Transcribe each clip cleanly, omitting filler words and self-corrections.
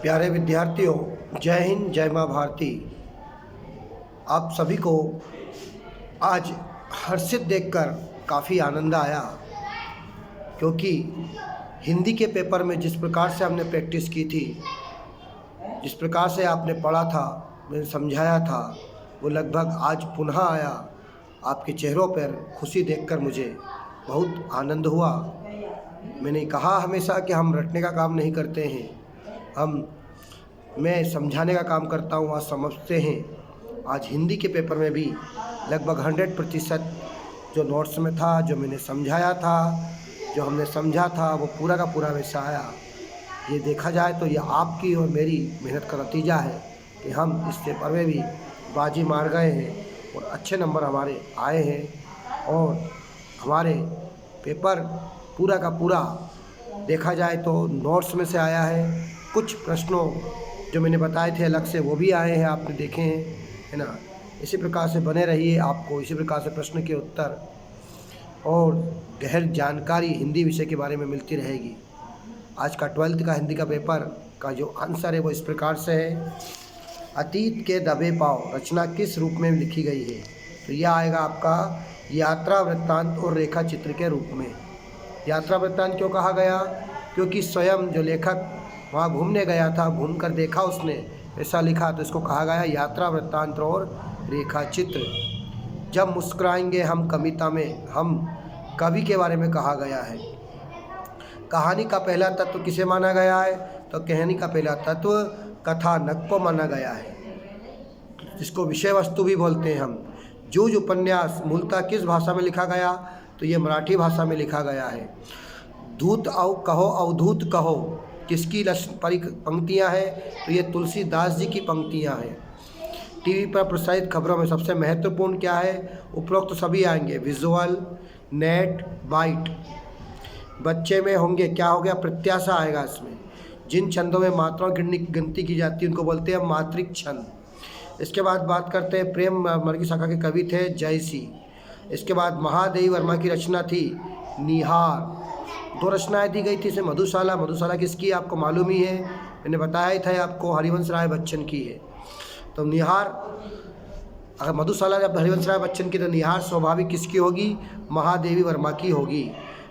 प्यारे विद्यार्थियों, जय हिंद, जय माँ भारती। आप सभी को आज हर्षित देखकर काफ़ी आनंद आया, क्योंकि हिंदी के पेपर में जिस प्रकार से हमने प्रैक्टिस की थी, जिस प्रकार से आपने पढ़ा था, मैंने समझाया था, वो लगभग आज पुनः आया। आपके चेहरों पर खुशी देखकर मुझे बहुत आनंद हुआ। मैंने कहा हमेशा कि हम रटने का काम नहीं करते हैं, मैं समझाने का काम करता हूँ। आज समझते हैं। आज हिंदी के पेपर में भी लगभग 100% जो नोट्स में था, जो मैंने समझाया था, जो हमने समझा था, वो पूरा का पूरा वैसा आया। ये देखा जाए तो ये आपकी और मेरी मेहनत का नतीजा है कि हम इस पेपर में भी बाजी मार गए हैं और अच्छे नंबर हमारे आए हैं। और हमारे पेपर पूरा का पूरा देखा जाए तो नोट्स में से आया है। कुछ प्रश्नों जो मैंने बताए थे अलग से, वो भी आए हैं, आपने देखे हैं, है ना। इसी प्रकार से बने रहिए, आपको इसी प्रकार से प्रश्न के उत्तर और गहन जानकारी हिंदी विषय के बारे में मिलती रहेगी। आज का 12th का हिंदी का पेपर का जो आंसर है वो इस प्रकार से है। अतीत के दबे पाँव रचना किस रूप में लिखी गई है? तो यह आएगा आपका यात्रा वृत्तांत और रेखा चित्र के रूप में। यात्रा वृत्तांत क्यों कहा गया? क्योंकि स्वयं जो लेखक वहाँ घूमने गया था, घूमकर देखा उसने, ऐसा लिखा, तो इसको कहा गया यात्रा वृत्तांत और रेखा चित्र। जब मुस्कुराएंगे हम कविता में, हम कवि के बारे में कहा गया है। कहानी का पहला तत्व किसे माना गया है? तो कहानी का पहला तत्व कथानक को माना गया है, जिसको विषय वस्तु भी बोलते हैं हम। जूझ उपन्यास मूलतः किस भाषा में लिखा गया? तो ये मराठी भाषा में लिखा गया है। धूत कहो अवधूत कहो किसकी पंक्तियाँ हैं? तो ये तुलसीदास जी की पंक्तियाँ हैं। टीवी पर प्रसारित खबरों में सबसे महत्वपूर्ण क्या है? उपरोक्त तो सभी आएंगे, विजुअल, नेट, बाइट। बच्चे में होंगे, क्या हो गया? प्रत्याशा आएगा इसमें। जिन छंदों में मात्राओं की गिनती की जाती है उनको बोलते हैं मात्रिक छंद। इसके बाद बात करते हैं, प्रेम वर्गीय शाखा के कवि थे जयसी। इसके बाद महादेवी वर्मा की रचना थी निहार। 2 रचनाएं दी गई थी इसमें। मधुशाला, मधुशाला किसकी आपको मालूम ही है, मैंने बताया ही था आपको, हरिवंश राय बच्चन की है। तो निहार, अगर मधुशाला जब हरिवंश राय बच्चन की, तो निहार स्वाभाविक किसकी होगी? महादेवी वर्मा की होगी।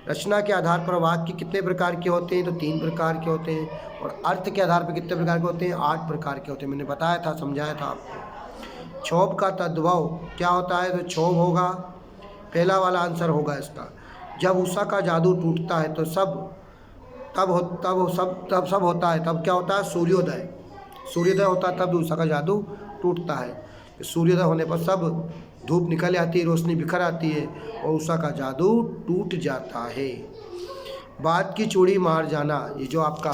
रचना के आधार पर वाक्य कितने प्रकार के होते हैं? तो 3 प्रकार के होते हैं। और अर्थ के आधार पर कितने प्रकार के होते हैं? 8 प्रकार के होते हैं। मैंने बताया था, समझाया था आपको। क्षोभ का तद्भव क्या होता है? तो क्षोभ होगा, पहला वाला आंसर होगा इसका। जब उषा का जादू टूटता है तो सब होता है। तब क्या होता है? सूर्योदय। सूर्योदय होता है तब उषा का जादू टूटता है। सूर्योदय होने पर सब धूप निकल आती है, रोशनी बिखर आती है और उषा का जादू टूट जाता है। बात की चूड़ी मार जाना, ये जो आपका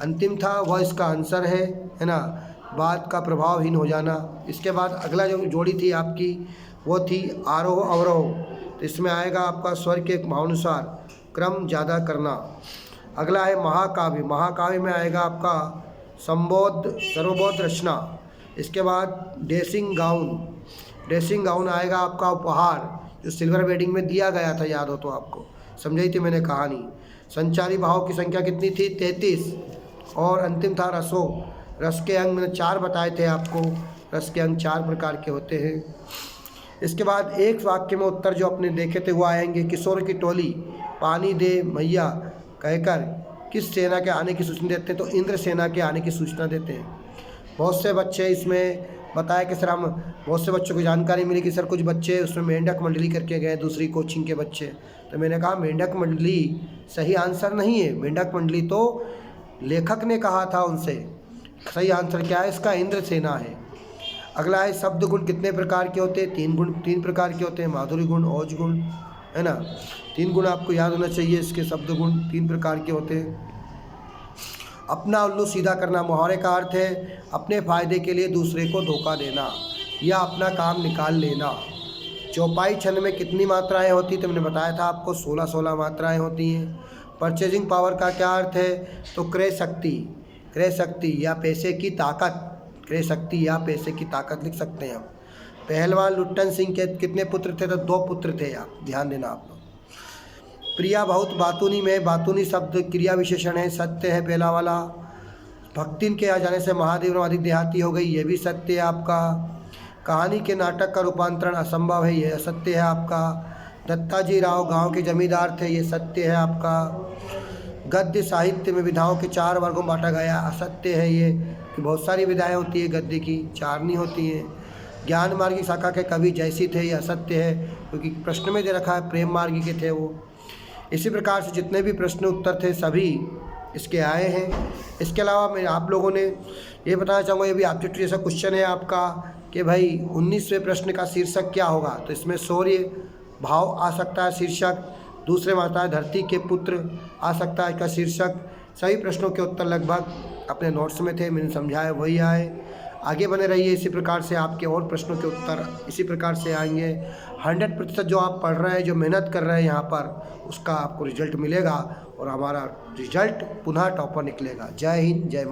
अंतिम था वह इसका आंसर है ना। बात का प्रभावहीन हो जाना। इसके बाद अगला जो जोड़ी थी आपकी वो थी आरोह अवरोह। तो इसमें आएगा आपका स्वर के भावानुसार क्रम ज़्यादा करना। अगला है महाकाव्य। महाकाव्य में आएगा आपका सर्वबोध रचना। इसके बाद ड्रेसिंग गाउन। ड्रेसिंग गाउन आएगा आपका उपहार, जो सिल्वर वेडिंग में दिया गया था, याद हो तो आपको, समझाई थी मैंने कहानी। संचारी भाव की संख्या कितनी थी? 33। और अंतिम था रसों। रस के अंग मैंने 4 बताए थे आपको। रस के अंग 4 प्रकार के होते हैं। इसके बाद एक वाक्य में उत्तर जो अपने देखे थे वो आएंगे। किशोर की टोली पानी दे मैया कहकर किस सेना के आने की सूचना देते हैं? तो इंद्र सेना के आने की सूचना देते हैं। बहुत से बच्चे इसमें बताया कि सर, हम बहुत से बच्चों को जानकारी मिली कि सर कुछ बच्चे उसमें मेंढक मंडली करके गए, दूसरी कोचिंग के बच्चे। तो मैंने कहा मेंढक मंडली सही आंसर नहीं है। मेंढक मंडली तो लेखक ने कहा था उनसे। सही आंसर क्या है इसका? इंद्र सेना है। अगला है शब्द गुण कितने प्रकार के होते हैं? 3 प्रकार के होते हैं। माधुर्य गुण, ओज गुण, है ना। 3 गुण आपको याद होना चाहिए इसके। शब्द गुण 3 प्रकार के होते हैं। अपना उल्लू सीधा करना, मुहावरे का अर्थ है अपने फायदे के लिए दूसरे को धोखा देना या अपना काम निकाल लेना। चौपाई छंद में कितनी मात्राएं होती? तो मैंने बताया था आपको 16 मात्राएं होती हैं। परचेजिंग पावर का क्या अर्थ है? तो क्रय शक्ति या पैसे की ताकत। क्रय शक्ति या पैसे की ताकत लिख सकते हैं हम। पहलवान लुट्टन सिंह के कितने पुत्र थे? तो 2 पुत्र थे। आप ध्यान देना आप लोग। प्रिया बहुत बातूनी में, बातूनी शब्द क्रिया विशेषण है, सत्य है पहला वाला। भक्तिन के आ जाने से महादेव अधिक देहाती हो गई, ये भी सत्य है आपका। कहानी के नाटक का रूपांतरण असंभव है, ये असत्य है आपका। दत्ताजी राव गांव के जमींदार थे, ये सत्य है आपका। गद्य साहित्य में विधाओं के 4 वर्गों में बांटा गया, असत्य है ये, कि बहुत सारी विधाएँ होती है गद्य की, 4 नहीं होती हैं। ज्ञान मार्गी शाखा के कवि जयसी थे, ये असत्य है, क्योंकि प्रश्न में दे रखा है प्रेम मार्गी के थे वो। इसी प्रकार से जितने भी प्रश्न उत्तर थे सभी इसके आए हैं। इसके अलावा मैं आप लोगों ने ये बताना चाहूँगा, ये भी एप्टीट्यूड जैसा क्वेश्चन है आपका कि भाई 19वें प्रश्न का शीर्षक क्या होगा, तो इसमें शौर्य भाव आ सकता है शीर्षक। दूसरे में आता है धरती के पुत्र आ सकता है इसका शीर्षक। सभी प्रश्नों के उत्तर लगभग अपने नोट्स में थे, मैंने समझाया वही आए। आगे बने रहिए, इसी प्रकार से आपके और प्रश्नों के उत्तर इसी प्रकार से आएंगे। 100% जो आप पढ़ रहे हैं, जो मेहनत कर रहे हैं यहाँ पर, उसका आपको रिजल्ट मिलेगा और हमारा रिजल्ट पुनः टॉपर निकलेगा। जय हिंद, जय माता।